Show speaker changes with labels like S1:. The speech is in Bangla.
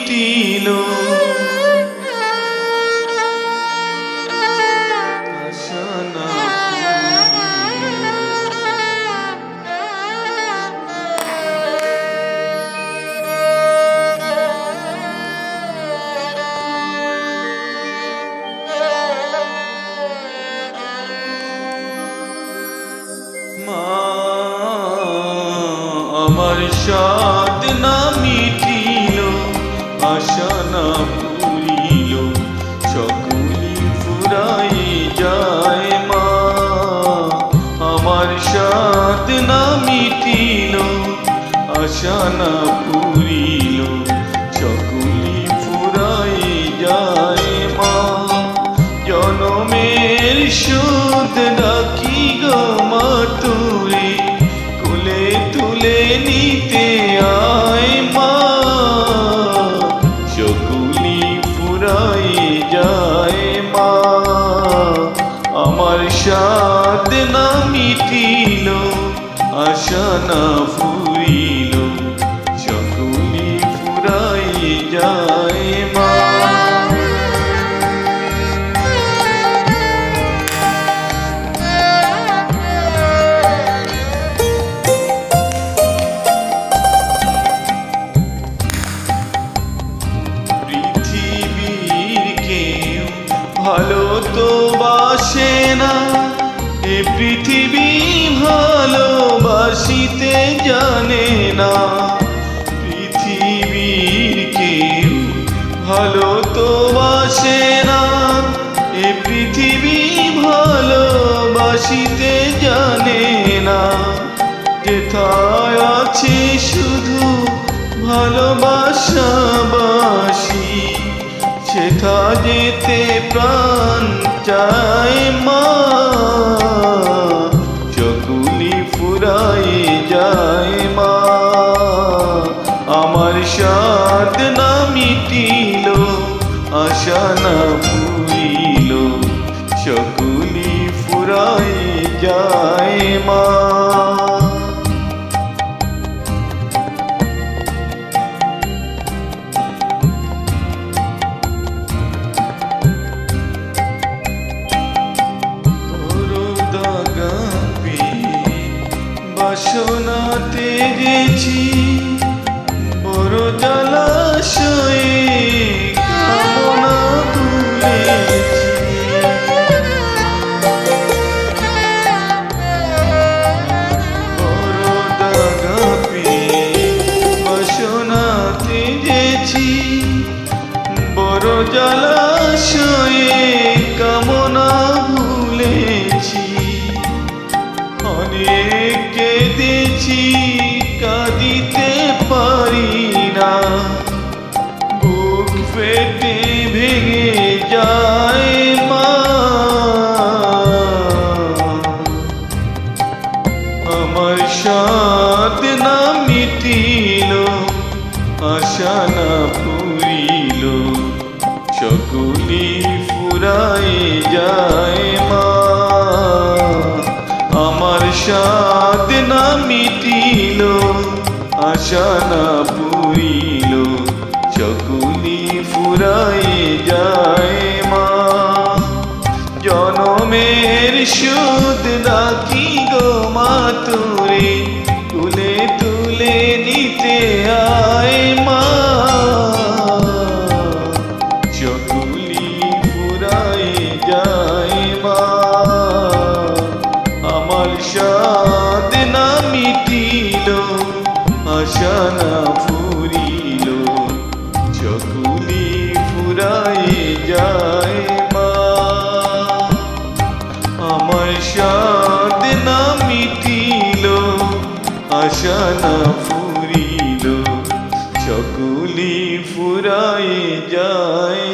S1: মিটিল আমার সাধ না মিটিল আশা না পুরিল সকলি ফুরাই যায় মা আমার সাধ না মিটিল আশা না পুরিল সকলি ফুরাই যায় মা জনমের সুদ ডাকি গো মা তুরে কোলে তুলে নিতে আয় মা সকলি ফুরাই যায় মা আমার সাধ না মিটিল আশা না ফুরিল সকলি ফুরাই যায় মা ভালো তো বাসে না এ পৃথিবী ভালোবাসিতে জানে না পৃথিবীর কেউ ভালো তো বাসে না এ পৃথিবী ভালোবাসিতে জানে না যেথায় আছে শুধু ভালোবাসাবাসী সেথা যেতে প্রাণ চায় মা সকলি ফুরাই যায় মা আমার সাধ না মিটিল আশা না পুরিল সকলি ফুরাই যায় মা বাসনাতে গেছি বড় জলাশয়ে কামনা ভুলেছি বড় দাগা পেয়ে বাসনাতে গেছি বড় জলাশয়ে কামনা ভুলেছি অনেক কেঁদেছি কাঁদিতে পারি না বুক ফেটে ভেঙে যায় মা আমার সাধ না মিটিল আশা না পুরিল সকলি ফুরাই যায় মা আমার সাধ না মিটিল আশা না পুরিল সকলি ফুরাই যায় মা জনমের সুদ ডাকি গো মা তুরে তুলে তুলে নিতে আয় মা সকলি ফুরাই যায় মা আমার সাধ না মিটিল আশা না ফুরিল সকলি ফুরাই যায় মা আমার সাধ না মিটিল আশা না ফুরিল সকলি ফুরাই যায়।